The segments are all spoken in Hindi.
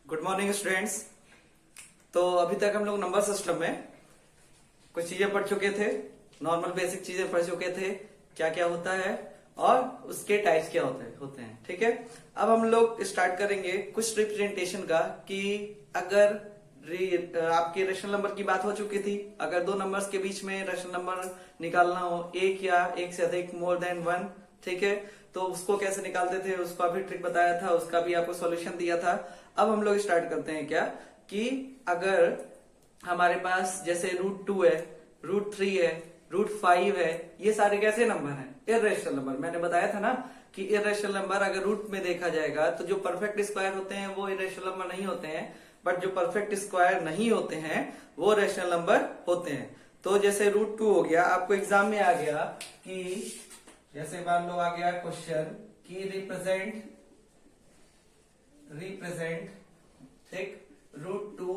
Good morning students. तो अभी तक हम लोग नंबर सिस्टम में कुछ चीजें पढ़ चुके थे, नॉर्मल बेसिक चीजें पढ़ चुके थे, क्या क्या होता है और उसके टाइप्स क्या होते हैं। ठीक है, अब हम लोग स्टार्ट करेंगे कुछ रिप्रेजेंटेशन का कि अगर आपके रेशनल नंबर की बात हो चुकी थी, अगर दो नंबर्स के बीच में रेशनल नंबर निकालना हो, एक या एक से अधिक, मोर देन वन, ठीक है, तो उसको कैसे निकालते थे उसका भी ट्रिक बताया था, उसका भी आपको सॉल्यूशन दिया था। अब हम लोग स्टार्ट करते हैं क्या कि अगर हमारे पास जैसे √2 है, √3 है, √5 है, ये सारे कैसे नंबर हैं? Irrational number. मैंने बताया था ना कि इर्रेशनल नंबर अगर रूट में देखा जाएगा तो जो परफेक्ट स्क्वायर होते हैं वो इर्रेशनल नंबर नहीं होते हैं, बट जो परफेक्ट स्क्वायर नहीं होते हैं वो रेशनल नंबर होते हैं। तो जैसे √2 हो गया, आपको एग्जाम में आ गया कि जैसे मान लो आ गया क्वेश्चन कि रिप्रेजेंट ठीक √2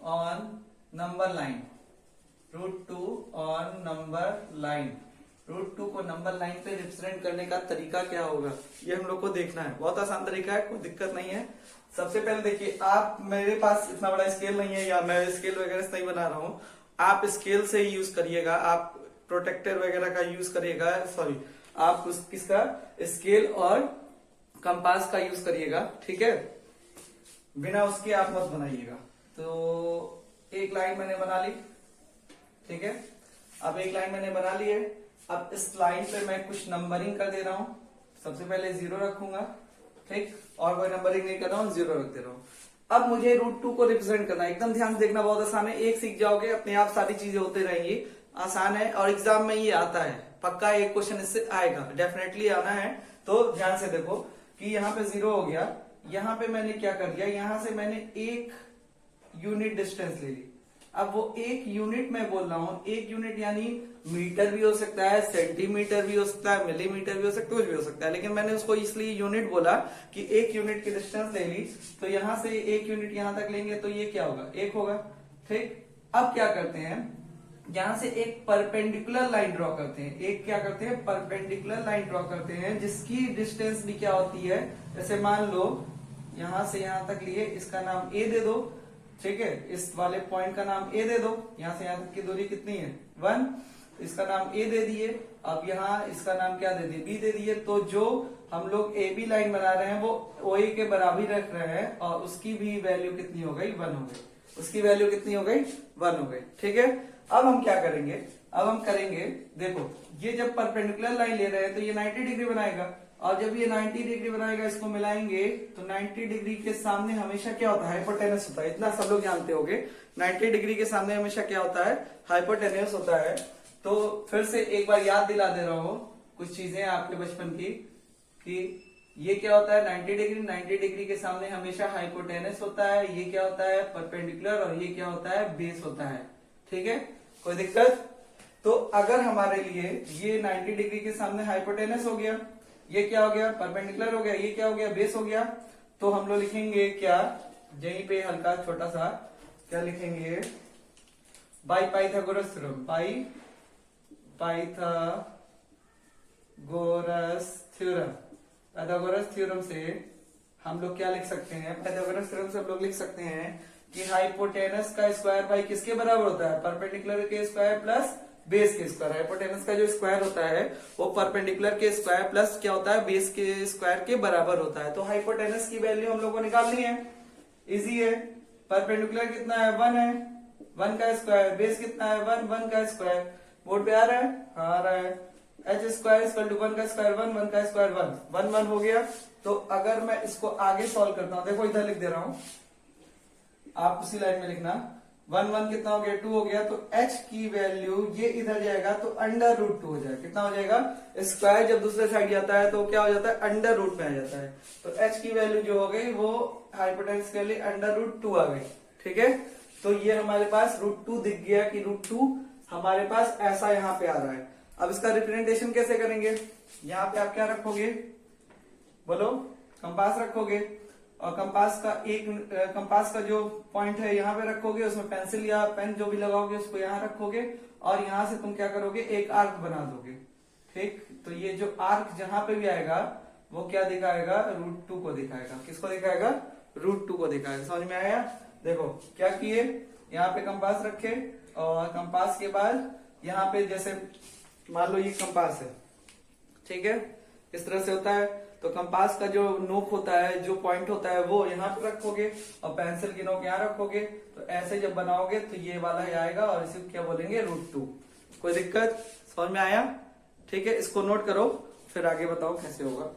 on number line, √2 on number line. √2 को नंबर लाइन पे रिप्रेजेंट करने का तरीका क्या होगा ये हम लोग को देखना है। बहुत आसान तरीका है, कोई दिक्कत नहीं है। सबसे पहले देखिए, आप, मेरे पास इतना बड़ा स्केल नहीं है या मैं स्केल वगैरह से नहीं बना रहा हूं, आप स्केल से ही यूज करिएगा, आप प्रोटेक्टर वगैरह का यूज करिएगा, सॉरी आप किसका, स्केल और कंपास का यूज करिएगा, ठीक है, बिना उसके आप मत बनाइएगा। तो एक लाइन मैंने बना ली, ठीक है, अब एक लाइन मैंने बना ली है। अब इस लाइन पे मैं कुछ नंबरिंग कर दे रहा हूं। सबसे पहले 0 रखूंगा, ठीक, और कोई नंबरिंग नहीं कर रहा हूं, 0 रख दे रहा हूं। अब मुझे √2 को रिप्रेजेंट करना है। एकदम ध्यान से देखना, बहुत आसान है, एक सीख जाओगे अपने आप सारी चीजें होते रहेंगी, आसान है और एग्जाम में ये आता है, पक्का एक क्वेश्चन इससे आएगा, डेफिनेटली आना है। तो ध्यान से देखो कि यहाँ पे 0 हो गया, यहाँ पे मैंने क्या कर दिया, यहां से मैंने एक यूनिट डिस्टेंस ले ली। अब वो एक यूनिट में बोल रहा हूं, एक यूनिट यानी मीटर भी हो सकता है, सेंटीमीटर भी हो सकता है, मिलीमीटर भी हो सकता है, कुछ भी हो सकता है, लेकिन मैंने उसको इसलिए यूनिट बोला कि एक यूनिट की डिस्टेंस ले ली। तो यहां से एक यूनिट यहां तक लेंगे तो ये क्या होगा, 1 होगा, ठीक। अब क्या करते हैं, यहां से एक परपेंडिकुलर लाइन ड्रॉ करते हैं, एक क्या करते हैं, परपेंडिकुलर लाइन ड्रॉ करते हैं, जिसकी डिस्टेंस भी क्या होती है, जैसे मान लो यहां से यहां तक लिए, इसका नाम ए दे दो, ठीक है, इस वाले पॉइंट का नाम ए दे दो, यहां से यहां तक की दूरी कितनी है, 1, इसका नाम ए दे दिए। अब यहाँ इसका नाम क्या दे दिए, बी दे दिए। तो जो हम लोग ए बी लाइन बना रहे हैं वो ओए के बराबर रख रहे हैं और उसकी भी वैल्यू कितनी हो गई, 1 हो गई, उसकी वैल्यू कितनी हो गई, 1 हो गई, ठीक है। अब हम क्या करेंगे, अब हम करेंगे, देखो ये जब परपेंडिकुलर लाइन ले रहे हैं तो ये 90 डिग्री बनाएगा, और जब ये 90 डिग्री बनाएगा, इसको मिलाएंगे तो 90 डिग्री के सामने हमेशा क्या होता है, हाइपोटेनस होता है, इतना सब लोग जानते होंगे। 90 डिग्री के सामने हमेशा क्या होता है, हाइपोटेनस होता है। तो फिर से एक बार याद दिला दे रहा हूं कुछ चीजें आपके बचपन की, कि ये क्या होता है, 90 डिग्री, 90 डिग्री के सामने हमेशा हाइपोटेनस होता है, ये क्या होता है, परपेंडिकुलर, और ये क्या होता है, बेस होता है, ठीक है, कोई दिक्कत। तो अगर हमारे लिए ये 90 डिग्री के सामने हाइपोटेनस हो गया, ये क्या हो गया, परपेंडिकुलर हो गया, ये क्या हो गया, बेस हो गया, तो हम लोग लिखेंगे क्या, यहीं पे हल्का छोटा सा क्या लिखेंगे, by Pythagoras theorem, Pythagoras theorem से हम लोग क्या लिख सकते हैं, पाइथागोरस थ्योरम से हम लोग लिख सकते हैं कि हाइपोटेनस का स्क्वायर बाई किसके बराबर होता है, परपेंडिकुलर के स्क्वायर प्लस बेस के स्क्वायर। हाइपोटेनस का जो स्क्वायर होता है वो परपेंडिकुलर के स्क्वायर प्लस क्या होता है, बेस के स्क्वायर के बराबर होता है। तो हाइपोटेनस की वैल्यू हम लोग को निकालनी है, इजी है। परपेंडिकुलर कितना है, 1 है, 1 का स्क्वायर, बेस कितना है, 1, 1 का स्क्वायर, बोर्ड पे आ रहा है, हाँ आ रहा है, एच स्क्वायर इक्वल टू 1 का स्क्वायर 1, 1 का स्क्वायर 1, 1 1 हो गया। तो अगर मैं इसको आगे सॉल्व करता हूं, देखो इधर लिख दे रहा हूं, आप उसी लाइन में लिखना, 1 1 कितना हो गया, 2 हो गया। तो h की वैल्यू ये इधर जाएगा तो √2 हो जाएगा, कितना हो जाएगा, स्क्वायर जब दूसरे साइड जाता है तो क्या हो जाता है, √रूट में आ जाता है। तो h की वैल्यू जो हो गई वो हाइपोटेनस के लिए √2 आ गई, ठीक है। तो ये हमारे पास √2 दिख गया कि √2 हमारे पास ऐसा यहाँ पे आ रहा है। अब इसका रिप्रेजेंटेशन कैसे करेंगे, यहाँ पे आप क्या रखोगे, बोलो, कंपास रखोगे, और कंपास का जो पॉइंट है यहाँ पे रखोगे, उसमें पेंसिल या पेन जो भी लगाओगे उसको यहाँ रखोगे, और यहाँ से तुम क्या करोगे, एक आर्क बना दोगे, ठीक। तो ये जो आर्क जहां पे भी आएगा वो क्या दिखाएगा, √2 को दिखाएगा, किसको दिखाएगा, √2 को दिखाएगा। समझ में आया? देखो क्या किए, यहाँ पे कंपास रखे और कंपास के बाद यहाँ पे जैसे मान लो ये कंपास है, ठीक है, इस तरह से होता है। तो कंपास का जो नोक होता है, जो पॉइंट होता है, वो यहाँ पे रखोगे और पेंसिल की नोक यहाँ रखोगे। तो ऐसे जब बनाओगे तो ये वाला ही आएगा और इसे क्या बोलेंगे, √2। कोई दिक्कत? समझ में आया? ठीक है, इसको नोट करो, फिर आगे बताओ कैसे होगा।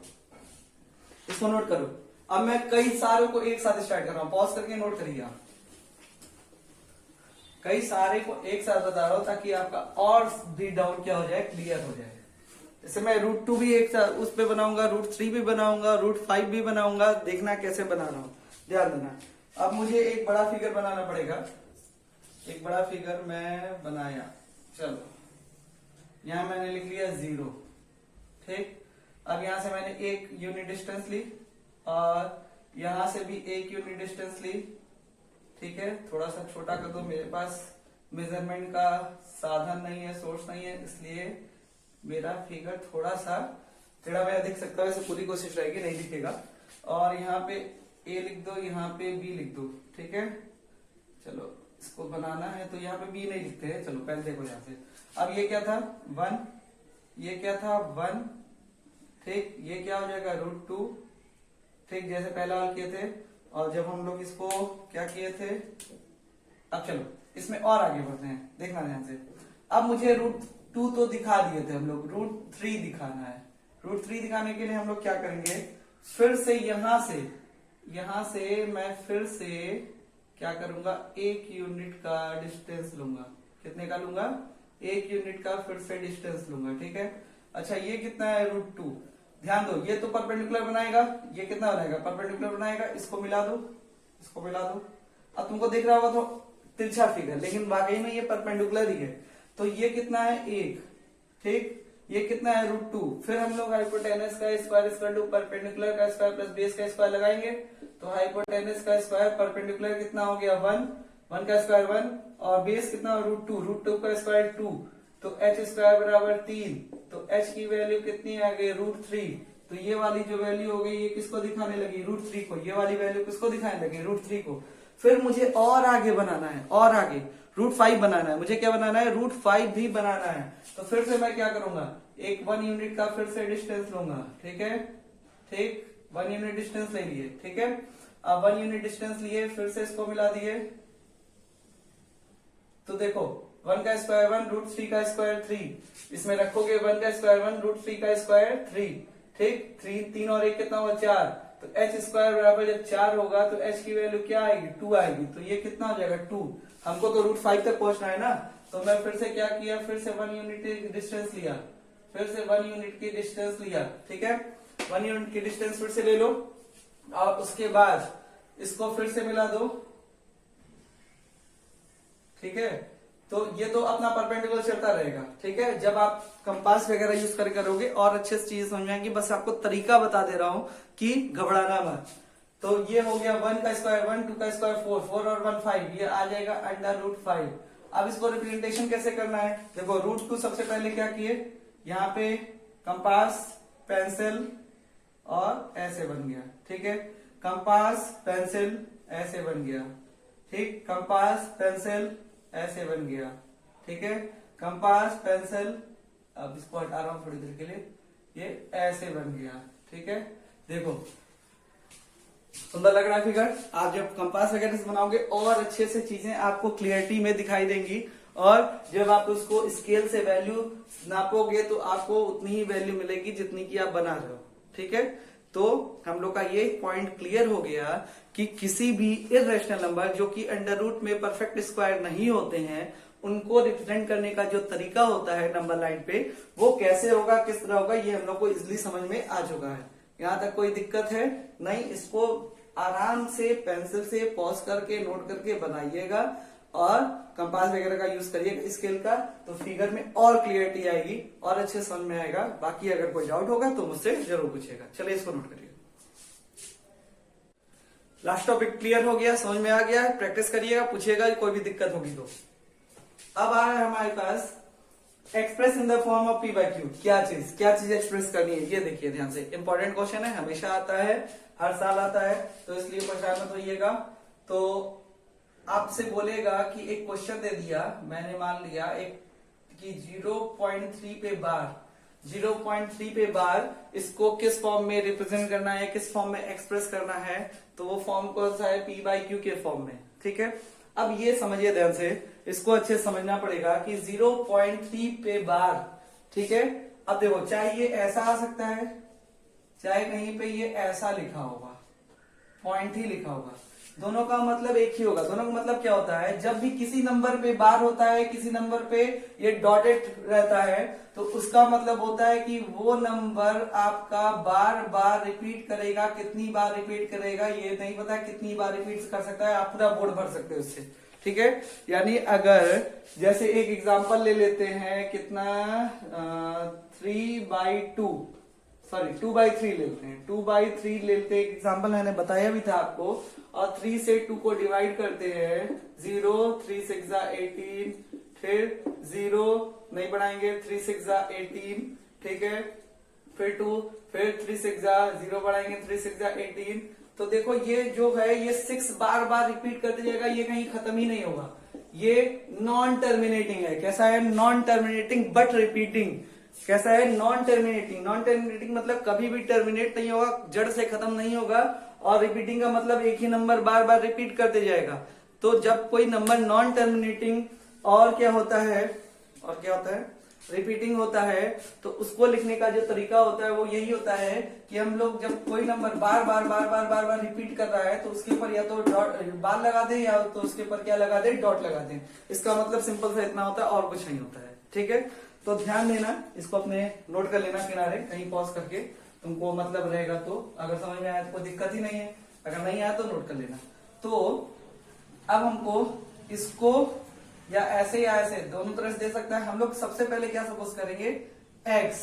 इसको नोट करो। अब मैं कई सारों को एक साथ स्टार्ट कर रहा हूं, पॉज करके नोट करिए आप। कई सारे को एक साथ बता रहा हूं ताकि आपका और भी डाउट क्या हो जाए, क्लियर हो जाए। जैसे मैं √2 भी एक साथ उस पे बनाऊंगा, √3 भी बनाऊंगा, √5 भी बनाऊंगा। देखना कैसे बना रहा हूं, ध्यान देना। अब मुझे एक बड़ा फिगर बनाना पड़ेगा। एक बड़ा फिगर मैं बनाया, चलो यहां मैंने लिख लिया 0, ठीक। अब यहां से मैंने एक यूनिट डिस्टेंस ली और यहां से भी एक यूनिट डिस्टेंस ली, ठीक है। थोड़ा सा छोटा कर दो, मेरे पास मेजरमेंट का साधन नहीं है, सोर्स नहीं है, इसलिए मेरा फिगर थोड़ा सा टेढ़ा मेढ़ा दिख सकता है। वैसे पूरी कोशिश रहेगी, नहीं दिखेगा। और यहाँ पे A लिख दो, यहाँ पे B लिख दो, ठीक है। चलो इसको बनाना है तो यहाँ पे B नहीं लिखते हैं। चलो पहले देखो यहाँ से। अब ये क्या था 1, ये क्या था 1, ठीक। ये क्या हो जाएगा √2, ठीक, जैसे पहला वाला किए थे। और जब हम लोग इसको क्या किए थे, अब चलो इसमें और आगे बढ़ते हैं, देखना ध्यान से। अब मुझे √2 तो दिखा दिए थे हम लोग, √3 दिखाना है। √3 दिखाने के लिए हम लोग क्या करेंगे, फिर से यहां से मैं फिर से क्या करूंगा, 1 यूनिट का डिस्टेंस लूंगा। कितने का लूंगा, 1 यूनिट का फिर से डिस्टेंस लूंगा, ठीक है। अच्छा ये कितना है √2, ध्यान दो, ये तो परपेंडिकुलर बनाएगा, ये कितना बनाएगा, परपेंडिकुलर बनाएगा। इसको मिला दो, इसको मिला दो। अब तुमको दिख रहा होगा तो तिरछा फिगर, लेकिन वाकई में ये परपेंडिकुलर ही है। तो ये कितना है 1, ठीक। ये कितना है √2। फिर हम लोग हाइपोटेनस का स्क्वायर इक्वल टू परपेंडिकुलर का स्क्वायर प्लस बेस का स्क्वायर लगाएंगे। तो हाइपोटेनस का स्क्वायर परपेंडिकुलर कितना हो गया 1 का स्क्वायर 1 और बेस कितना √2 का स्क्वायर 2। तो h स्क्वायर बराबर 3। तो h की वैल्यू कितनी आ गई √3। तो ये वाली जो वैल्यू हो गई ये किसको दिखाने लगी, √3 को। ये वाली वैल्यू किसको दिखाने लगी, √3 को। फिर मुझे और आगे बनाना है, और आगे √5 बनाना है। मुझे क्या बनाना है, √5 भी बनाना है। तो फिर से मैं क्या करूंगा, एक 1 यूनिट का फिर से डिस्टेंस लूंगा, ठीक है, ठीक। 1 यूनिट डिस्टेंस ले लिए, ठीक है। अब 1 यूनिट डिस्टेंस लिए, फिर से इसको मिला दिए। तो देखो 1 का स्क्वायर 1, √3 का स्क्वायर 3। इसमें रखोगे 1 का स्क्वायर 1, √3 का स्क्वायर 3, ठीक। 3 और 1 कितना हुआ 4। तो h स्क्वायर बराबर जब 4 होगा तो h की वैल्यू क्या आएगी, 2 आएगी। तो ये कितना हो जाएगा 2। हमको तो √5 तक पहुंचना है ना। तो मैं फिर से क्या किया, फिर से 1 यूनिट की डिस्टेंस लिया, फिर से 1 यूनिट की डिस्टेंस लिया, ठीक है। 1 यूनिट की डिस्टेंस फिर से ले लो और उसके बाद इसको फिर से मिला दो, ठीक है। तो ये तो अपना परपेंडिकुलर चलता रहेगा, ठीक है। जब आप कंपास वगैरह यूज करके करोगे और अच्छे से चीज समझ में आएंगी। बस आपको तरीका बता दे रहा हूं कि घबराना मत। तो ये हो गया 1 का स्क्वायर 1, 2 का स्क्वायर 4, 4 और 1 5, ये आ जाएगा √5। अब इसको रिप्रेजेंटेशन कैसे करना है, देखो √2 सबसे पहले क्या किए, यहाँ पे कंपास पेंसिल और ऐसे बन गया, ठीक है। कंपास पेंसिल ऐसे बन गया, ठीक। कंपास पेंसिल ऐसे बन गया, ठीक है। कंपास पेंसिल, अब इसको हटा रहा हूं थोड़ी देर के लिए, ये ऐसे बन गया, ठीक है। देखो सुंदर लग रहा है फिगर। आप जब कंपास वगैरह से बनाओगे और अच्छे से चीजें आपको क्लियरिटी में दिखाई देंगी। और जब आप उसको स्केल से वैल्यू नापोगे तो आपको उतनी ही वैल्यू मिलेगी जितनी की आप बना रहे हो, ठीक है। तो हम लोग का ये पॉइंट क्लियर हो गया कि किसी भी इर्रेशनल नंबर जो कि अंडर रूट में परफेक्ट स्क्वायर नहीं होते हैं, उनको रिप्रेजेंट करने का जो तरीका होता है नंबर लाइन पे, वो कैसे होगा, किस तरह होगा, ये हम लोग को इजिली समझ में आ चुका है। यहाँ तक कोई दिक्कत है नहीं। इसको आराम से पेंसिल से पॉज करके नोट करके बनाइएगा और कंपास वगैरह का यूज करिएगा स्केल का, तो फिगर में और क्लियरिटी आएगी और अच्छे समझ में आएगा। बाकी अगर कोई डाउट होगा तो मुझसे जरूर पूछिएगा। चलिए इसको नोट करिए। लास्ट टॉपिक क्लियर हो गया, समझ में आ गया, प्रैक्टिस करिएगा, पूछिएगा कोई भी दिक्कत होगी तो। अब आ रहा है हमारे पास express in the form of P by Q. क्या चीज एक्सप्रेस करनी है, ये देखिए ध्यान से, इंपॉर्टेंट क्वेश्चन है, हमेशा आता है, हर साल आता है, तो इसलिए परेशान मत होइएगा। तो आपसे बोलेगा कि एक क्वेश्चन दे दिया, मैंने मान लिया एक कि 0.3 पे बार इसको किस फॉर्म में रिप्रेजेंट करना है, किस फॉर्म में एक्सप्रेस करना है, तो वो फॉर्म कौन सा है, पी बाई क्यू के फॉर्म में। ठीक है, अब ये समझिए ध्यान से, इसको अच्छे से समझना पड़ेगा कि 0.3 पे बार, ठीक है। अब देखो, चाहे ये ऐसा आ सकता है, चाहे कहीं पे ये ऐसा लिखा होगा, पॉइंट ही लिखा होगा, दोनों का मतलब एक ही होगा। दोनों का मतलब क्या होता है, जब भी किसी नंबर पे बार होता है, किसी नंबर पे ये डॉटेड रहता है, तो उसका मतलब होता है कि वो नंबर आपका बार बार रिपीट करेगा। कितनी बार रिपीट करेगा ये नहीं पता, कितनी बार रिपीट कर सकता है, आप पूरा बोर्ड भर सकते हो उससे। ठीक है, यानी अगर जैसे एक एग्जांपल ले लेते हैं, कितना 2/3 लेते हैं, 2/3 लेते हैं, एग्जांपल मैंने बताया भी था आपको, और 3 से 2 को डिवाइड करते हैं, 0, 3 6 18, फिर 0 नहीं बढ़ाएंगे, 3 6 18, ठीक है, फिर 2, फिर 3 6 0 बढ़ाएंगे, 3 6 18। तो देखो ये जो है, ये 6 बार बार रिपीट करते जाएगा, ये कहीं खत्म ही नहीं होगा। ये नॉन टर्मिनेटिंग है। कैसा है, नॉन टर्मिनेटिंग बट रिपीटिंग। कैसा है, नॉन टर्मिनेटिंग। नॉन टर्मिनेटिंग मतलब कभी भी टर्मिनेट नहीं होगा, जड़ से खत्म नहीं होगा, और रिपीटिंग का मतलब एक ही नंबर बार बार रिपीट करते जाएगा। तो जब कोई नंबर नॉन टर्मिनेटिंग और क्या होता है, रिपीटिंग होता है, तो उसको लिखने का जो तरीका होता है वो यही होता है कि हम लोग जब कोई नंबर बार बार रिपीट कर रहा है, तो उसके ऊपर या तो डॉट बार लगा दें, या तो उसके ऊपर क्या लगा दें, डॉट लगा दें। इसका मतलब सिंपल सा इतना होता है, और कुछ नहीं होता है। ठीक है, तो ध्यान देना, इसको अपने नोट कर लेना किनारे, कहीं पॉज करके, तुमको मतलब रहेगा तो, अगर समझ में आया तो कोई दिक्कत ही नहीं है, अगर नहीं आया तो नोट कर लेना। तो अब हमको इसको या ऐसे दोनों तरह से दे सकता है। हम लोग सबसे पहले क्या सपोज करेंगे, x,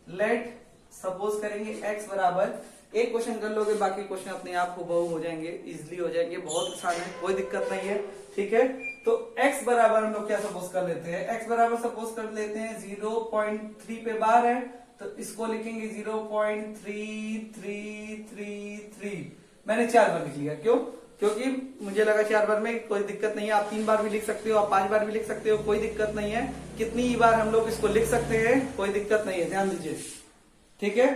लेट सपोज करेंगे x बराबर, एक क्वेश्चन कर लोगे, बाकी क्वेश्चन अपने आप हुबहू हो जाएंगे, इजिली हो जाएंगे, बहुत आसान है, कोई दिक्कत नहीं है। ठीक है, तो x बराबर हम लोग क्या सपोज कर लेते हैं, x बराबर सपोज कर लेते हैं 0.3 पे बार है, तो इसको लिखेंगे 0.3333। मैंने 4 बार लिख लिया, क्यों, क्योंकि मुझे लगा 4 बार में कोई दिक्कत नहीं है। आप 3 बार भी लिख सकते हो, आप 5 बार भी लिख सकते हो, कोई दिक्कत नहीं है। कितनी बार हम लोग इसको लिख सकते हैं, कोई दिक्कत नहीं है, ध्यान दीजिए। ठीक है,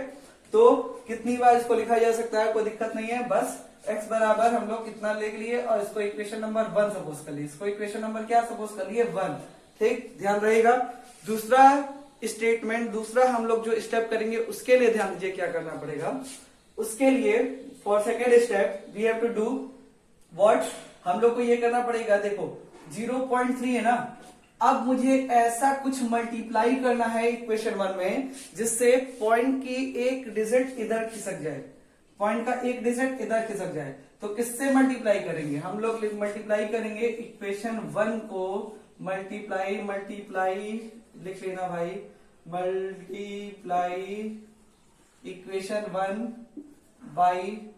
तो कितनी बार इसको लिखा जा सकता है, कोई दिक्कत नहीं है। बस x बराबर हम लोग कितना लिख लिए, और इसको इक्वेशन नंबर 1 सपोज कर लिए, इसको इक्वेशन नंबर क्या सपोज कर लिए, 1। ठीक, ध्यान रहेगा। दूसरा स्टेटमेंट, दूसरा हम लोग जो स्टेप करेंगे, उसके लिए ध्यान दीजिए क्या करना पड़ेगा। उसके लिए for second step we have to do what, हम लोग को ये करना पड़ेगा, देखो 0.3 है ना, अब मुझे ऐसा कुछ मल्टीप्लाई करना है इक्वेशन 1 में, जिससे पॉइंट की एक डिजिट इधर खिसक जाए, पॉइंट का एक डिजिट इधर खिसक जाए। तो किससे मल्टीप्लाई करेंगे, हम लोग मल्टीप्लाई करेंगे इक्वेशन 1 को, मल्टीप्लाई लिख लेना भाई, मल्टीप्लाई इक्वेशन 1 बाई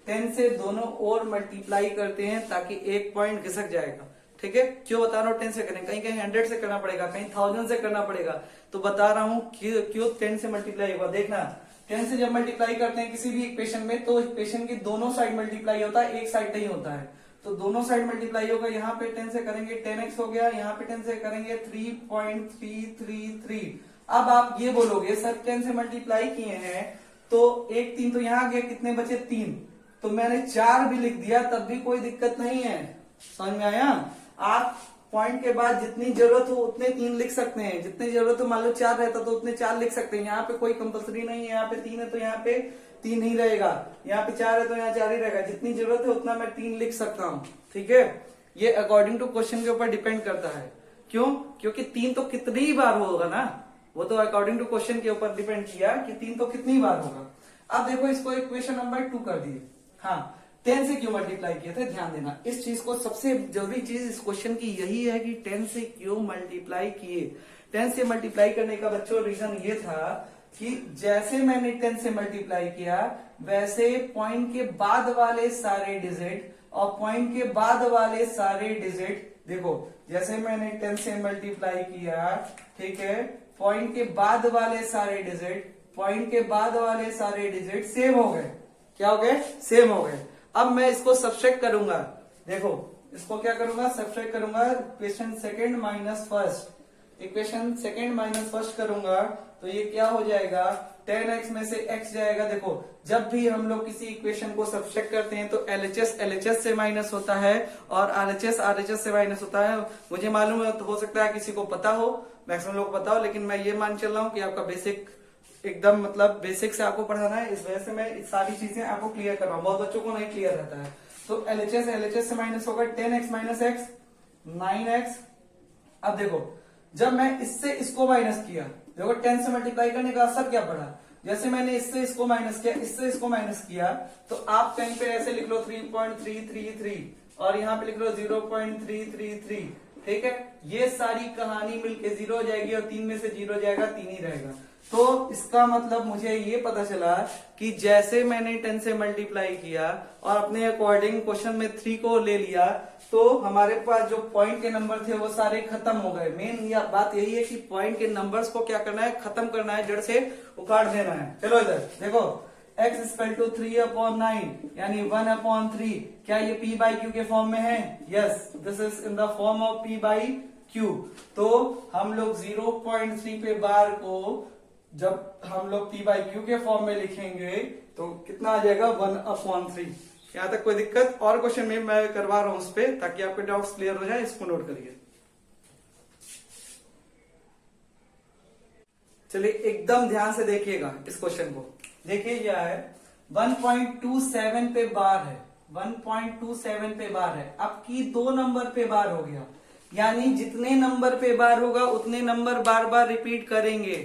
10 से दोनों ओर मल्टीप्लाई करते हैं, ताकि एक पॉइंट खिसक जाएगा। ठीक है, क्यों बता रहा हूं 10 से करें, कहीं कहीं 100 से करना पड़ेगा, कहीं 1000 से करना पड़ेगा, तो बता रहा हूं क्यों 10 से मल्टीप्लाई होगा। देखना, 10 से जब मल्टीप्लाई करते हैं किसी भी इक्वेशन में, तो इक्वेशन की दोनों साइड मल्टीप्लाई होता है, एक साइड नहीं होता है, तो दोनों साइड मल्टीप्लाई होगा। यहाँ पे 10 से करेंगे 10x हो गया, यहाँ पे 10 से करेंगे 3.333। अब आप ये बोलोगे सर 10 से मल्टीप्लाई किए हैं, तो एक 3 तो यहाँ गया, कितने बचे 3, तो मैंने 4 भी लिख दिया, तब भी कोई दिक्कत नहीं है। समझ में आया, आप पॉइंट के बाद जितनी जरूरत हो उतने 3 लिख सकते हैं, जितनी जरूरत हो, मान लो 4 रहता तो उतने 4 लिख सकते हैं। यहाँ पे कोई कंपलसरी नहीं है, यहाँ पे 3 है तो यहाँ पे 3 ही रहेगा, यहाँ पे 4 है तो यहाँ 4 ही रहेगा, जितनी जरूरत है उतना मैं 3 लिख सकता हूँ। ठीक है, ये अकॉर्डिंग टू क्वेश्चन के ऊपर डिपेंड करता है, क्यों, क्योंकि 3 तो कितनी बार होगा ना, वो तो अकॉर्डिंग टू क्वेश्चन के ऊपर डिपेंड किया कि 3 तो कितनी बार होगा। अब देखो, इसको इक्वेशन नंबर 2 कर दिए, हाँ 10 से क्यों मल्टीप्लाई किए थे, ध्यान देना इस चीज को, सबसे जरूरी चीज इस क्वेश्चन की यही है कि 10 से क्यों मल्टीप्लाई किए। 10 से मल्टीप्लाई करने का बच्चों रीजन ये था कि जैसे मैंने 10 से मल्टीप्लाई किया, वैसे पॉइंट के बाद वाले सारे डिजिट और पॉइंट के बाद वाले सारे डिजिट देखो जैसे मैंने 10 से मल्टीप्लाई किया, ठीक है, पॉइंट के बाद वाले सारे डिजिट सेम हो गए। क्या हो गए? सेम हो गए। अब मैं इसको सब्ट्रैक्ट करूंगा, देखो इसको क्या करूंगा, सब्ट्रैक्ट करूंगा, इक्वेशन सेकंड माइनस फर्स्ट करूंगा तो ये क्या हो जाएगा, 10x में से x जाएगा। देखो जब भी हम लोग किसी इक्वेशन को सब्ट्रैक्ट करते हैं तो LHS से माइनस होता है और RHS से माइनस होता है। मुझे मालूम है, हो सकता है किसी को पता हो, मैक्सिमम लोग को पता हो, लेकिन मैं ये मान चल रहा हूँ कि आपका बेसिक एकदम मतलब बेसिक से आपको पढ़ाना है, इस वजह से मैं सारी चीजें आपको क्लियर कर रहा हूँ। बहुत बच्चों को नहीं क्लियर रहता है। तो LHS से माइनस होगा 10x माइनस x 9x। अब देखो जब मैं इससे इसको माइनस किया, देखो 10 से मल्टीप्लाई करने का असर क्या पड़ा, जैसे मैंने इससे इसको माइनस किया, इससे इसको माइनस किया, तो आप कहीं पे ऐसे लिख लो 3.333 और यहाँ पे लिख लो 0.333, ठीक है। ये सारी कहानी मिलके 0 हो जाएगी और 3 में से 0 जाएगा, 3 ही रहेगा। तो इसका मतलब मुझे ये पता चला कि जैसे मैंने 10 से मल्टीप्लाई किया और अपने अकॉर्डिंग क्वेश्चन में 3 को ले लिया, तो हमारे पास जो पॉइंट के नंबर थे वो सारे खत्म हो गए। मेन बात यही है कि पॉइंट के नंबर्स को क्या करना है, खत्म करना है, जड़ से उखाड़ देना है। चलो इधर देखो, x इक्वल टू 3/9 यानी 1/3, क्या ये p/q के फॉर्म में है? Yes, this is in the form of p/q। तो हम लोग 0.3 पे बार को जब हम लोग p/q के फॉर्म में लिखेंगे तो कितना आ जाएगा, 1/3। यहां तक कोई दिक्कत? और क्वेश्चन में मैं करवा रहा हूं उस पर, ताकि आपके डाउट्स क्लियर हो जाए, इसको नोट करिए। चलिए एकदम ध्यान से देखिएगा इस क्वेश्चन को। देखिए क्या है, 1.27 पे बार है, 1.27 पे बार है। अब की 2 नंबर पे बार हो गया, यानी जितने नंबर पे बार होगा उतने नंबर बार बार रिपीट करेंगे,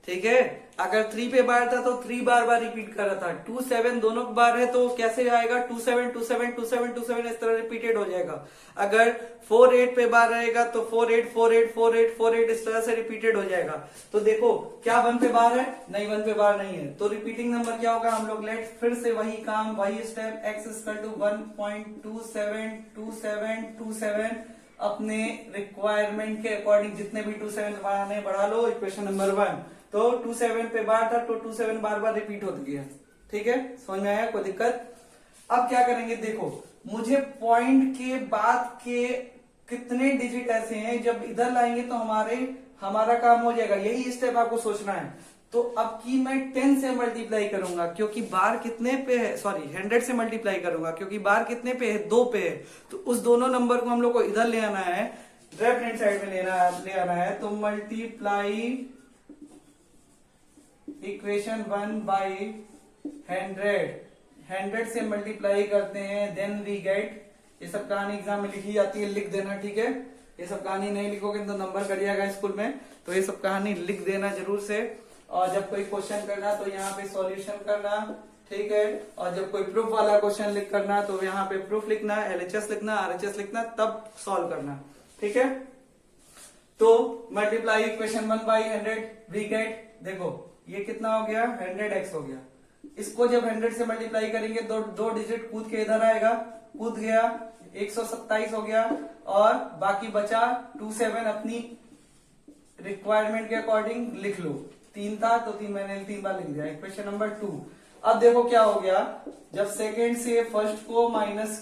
ठीक है। अगर 3 पे बार था तो 3 बार बार रिपीट कर रहा था। 2 7 दोनों बार है तो कैसे आएगा, 2 7 2 7 2 7 2 7 इस तरह रिपीटेड हो जाएगा। अगर 4 8 पे बार रहेगा तो 4 8 4 8 4 8 4 8 इस तरह से रिपीटेड हो जाएगा। तो देखो क्या 1 पे बार है? नहीं, 1 पे बार नहीं है। तो रिपीटिंग नंबर क्या होगा, हम लोग लेट फिर से वही काम, वही स्टेप, x इक्वल टू 1.272727 अपने रिक्वायरमेंट के अकॉर्डिंग जितने भी 27 बढ़ाने बढ़ा लो। इक्वेशन नंबर 1, तो 27 पे बार था तो 27 बार बार रिपीट होता गया, ठीक है। समझ में आया? कोई दिक्कत? अब क्या करेंगे, देखो मुझे पॉइंट के बाद के कितने डिजिट ऐसे हैं जब इधर लाएंगे तो हमारा काम हो जाएगा। यही स्टेप आपको सोचना है। तो अब की मैं 10 से मल्टीप्लाई करूंगा क्योंकि बार कितने पे है, सॉरी 100 से मल्टीप्लाई करूंगा क्योंकि बार कितने पे है, 2 पे है। तो उस दोनों नंबर को हम लोग को इधर ले आना है, लेफ्ट हैंड साइड में ले आना है। तो मल्टीप्लाई इक्वेशन 1/100 से मल्टीप्लाई करते हैं, देन वी गेट। ये सब कहानी एग्जाम में लिखी जाती है, लिख देना, ठीक है। ये सब कहानी नहीं लिखोगे तो नंबर कट जाएगा स्कूल में, तो ये सब कहानी लिख देना जरूर से। और जब कोई क्वेश्चन करना तो यहाँ पे सॉल्यूशन करना, ठीक है। और जब कोई प्रूफ वाला क्वेश्चन लिख करना तो यहाँ पे प्रूफ लिखना, LHS लिखना, RHS लिखना, तब सॉल्व करना, ठीक है। तो मल्टीप्लाई इक्वेशन 1/100 वी गेट, देखो ये कितना हो गया, 100x हो गया। इसको जब 100 से मल्टीप्लाई करेंगे तो 2 डिजिट कूद के इधर आएगा, कूद गया, 127 हो गया। और बाकी बचा 27 अपनी रिक्वायरमेंट के अकॉर्डिंग लिख लो। 3 था तो 3 मैंने 3 बार लिख दिया। Equation number 2। अब देखो क्या हो गया, जब सेकेंड से फर्स्ट को माइनस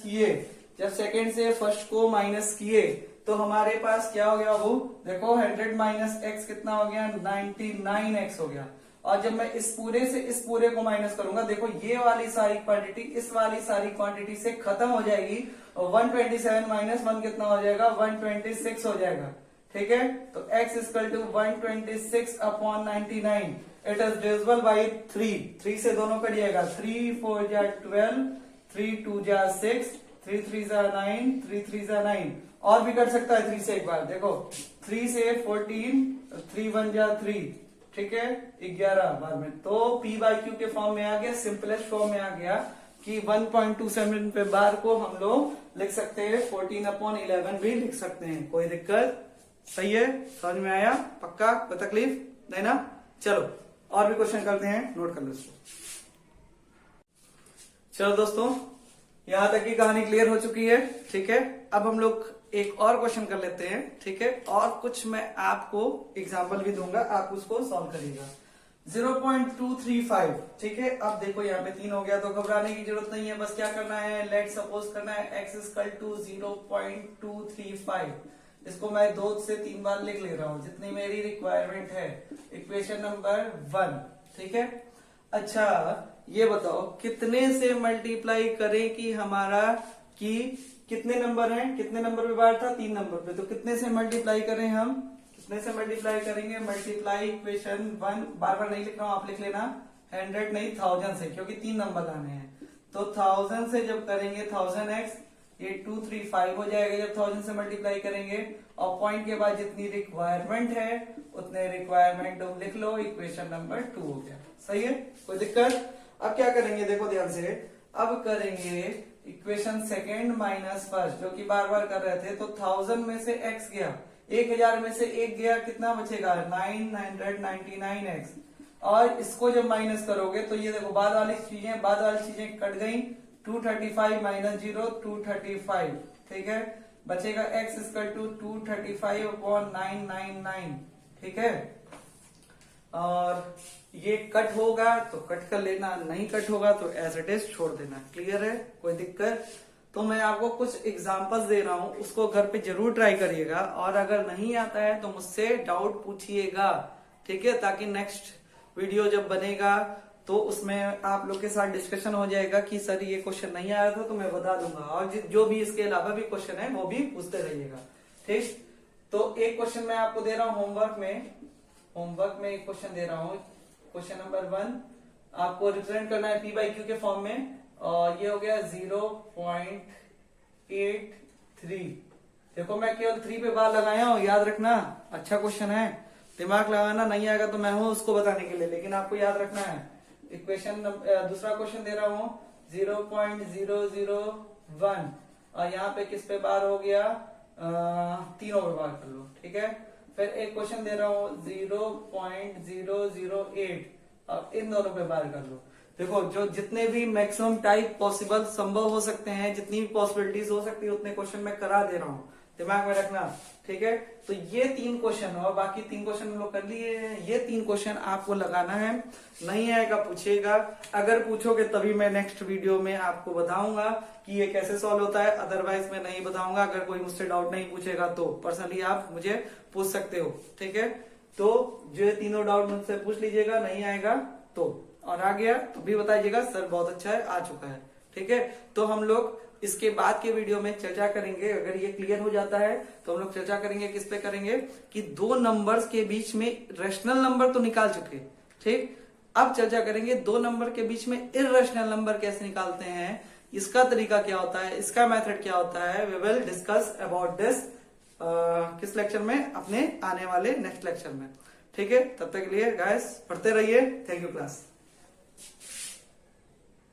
किए तो हमारे पास क्या हो गया, वो देखो 100 माइनस x कितना हो गया, 99x हो गया। और जब मैं इस पूरे से इस पूरे को माइनस करूंगा, देखो ये वाली सारी क्वांटिटी इस वाली सारी क्वांटिटी से खत्म हो जाएगी और 127 माइनस 1 कितना हो जाएगा, 126 हो जाएगा, ठीक है। तो x equal to 126/99 it is divisible by 3 से दोनों कट जाएगा, 3 4 जा 12, 3 2 जा 6, 3 3 जा 9, 3 3 जा 9। और भी कर सकता है 3 से एक बार, देखो 3 से 14, 3 1 जा 3, ठीक है, 11 बाद में। तो p/q के फॉर्म में आ गया, सिंपलेस्ट फॉर्म में आ गया कि 1.27 पे बार को हम लोग लिख सकते हैं 14/11 भी लिख सकते हैं। कोई दिक्कत? सही है, समझ में आया? पक्का? कोई तकलीफ नहीं ना? चलो और भी क्वेश्चन करते हैं, नोट कर लो इसको। चलो दोस्तों, यहां तक की कहानी क्लियर हो चुकी है, ठीक है। अब हम लोग एक और क्वेश्चन कर लेते हैं, ठीक है, और कुछ मैं आपको एग्जाम्पल भी दूंगा, आप उसको सॉल्व करिएगा। 0.235, ठीक है। अब देखो यहाँ पे 3 हो गया, तो घबराने की जरूरत नहीं है, बस क्या करना है, लेट सपोज करना है x इक्वल टू 0.235। इसको मैं 2 से 3 बार लिख ले रहा हूँ, जितनी मेरी रिक्वायरमेंट है। इक्वेशन नंबर 1, ठीक है। अच्छा ये बताओ कितने से मल्टीप्लाई करें कि हमारा कि कितने नंबर हैं, कितने नंबर पे बार था, 3 नंबर पे, तो कितने से मल्टीप्लाई करें हम, कितने से मल्टीप्लाई करेंगे, मल्टीप्लाई इक्वेशन 1, बार बार नहीं लिख रहा हूं, आप लिख लेना 100 नहीं 1000 से, क्योंकि 3 नंबर आने हैं। तो 1000 से जब करेंगे 1000x, ये 235 हो जाएगा जब 1000 से मल्टीप्लाई करेंगे, और पॉइंट के बाद जितनी रिक्वायरमेंट है उतने रिक्वायरमेंट लिख लो, इक्वेशन नंबर 2 हो गया। सही है, कोई दिक्कत? अब क्या करेंगे, देखो ध्यान से, अब करेंगे इक्वेशन सेकेंड माइनस फर्स्ट, जो कि बार बार कर रहे थे। तो 1000 में से x गया, 1000 में से 1 गया, कितना बचेगा, 999x। और इसको जब माइनस करोगे तो ये देखो बाद वाली चीजें कट गई, 235 माइनस 0 235, ठीक है। बचेगा x इक्वल टू 235 अपॉन 999, ठीक है। और ये कट होगा तो कट कर लेना, नहीं कट होगा तो एज इट इज छोड़ देना। क्लियर है, कोई दिक्कत? तो मैं आपको कुछ एग्जांपल्स दे रहा हूं, उसको घर पे जरूर ट्राई करिएगा, और अगर नहीं आता है तो मुझसे डाउट पूछिएगा, ठीक है, ताकि नेक्स्ट वीडियो जब बनेगा तो उसमें आप लोग के साथ डिस्कशन हो जाएगा कि सर ये क्वेश्चन नहीं आया था, तो मैं बता दूंगा, और जो भी इसके अलावा भी क्वेश्चन है वो भी पूछते रहिएगा, ठीक। तो एक क्वेश्चन मैं आपको दे रहा हूं होमवर्क में एक क्वेश्चन दे रहा हूं, क्वेश्चन नंबर 1 आपको रिप्रेजेंट करना है P by Q के फॉर्म में, और ये हो गया 0.83। देखो मैं केवल 3 पे बार लगाया हूं, याद रखना, अच्छा क्वेश्चन है, दिमाग लगाना, नहीं आएगा तो मैं हूं उसको बताने के लिए, लेकिन आपको याद रखना है। इक्वेशन दूसरा क्वेश्चन दे रहा हूं 0.001, और यहाँ पे किस पे बार हो गया, तीनों पे बार कर लो, ठीक है। फिर एक क्वेश्चन दे रहा हूं 0.008, अब इन दोनों पे बार कर लो। देखो जो जितने भी मैक्सिमम टाइप पॉसिबल संभव हो सकते हैं, जितनी भी पॉसिबिलिटीज हो सकती है उतने क्वेश्चन मैं करा दे रहा हूं, दिमाग में रखना, ठीक है। तो ये 3 क्वेश्चन और बाकी 3 क्वेश्चन हम लोग कर लिए हैं, ये 3 क्वेश्चन आपको लगाना है, नहीं आएगा पूछिएगा, अगर पूछोगे तभी मैं नेक्स्ट वीडियो में आपको बताऊंगा कि ये कैसे सॉल्व होता है, अदरवाइज मैं नहीं बताऊंगा। अगर कोई मुझसे डाउट नहीं पूछेगा तो पर्सनली आप मुझे पूछ सकते हो, ठीक है। तो जो ये तीनों डाउट मुझसे पूछ लीजिएगा, नहीं आएगा तो, और आ गया तो भी बताइएगा सर बहुत अच्छा है, आ चुका है, ठीक है। तो हम लोग इसके बाद के वीडियो में चर्चा करेंगे, अगर ये क्लियर हो जाता है तो हम लोग चर्चा करेंगे, किस पे करेंगे, कि 2 नंबर्स के बीच में रेशनल नंबर तो निकाल चुके, ठीक। अब चर्चा करेंगे 2 नंबर के बीच में इररेशनल नंबर कैसे निकालते हैं, इसका तरीका क्या होता है, इसका मेथड क्या होता है। We will discuss about this किस लेक्चर में, अपने आने वाले नेक्स्ट लेक्चर में, ठीक है। तब तक के लिए गाइस पढ़ते रहिए, थैंक यू क्लास।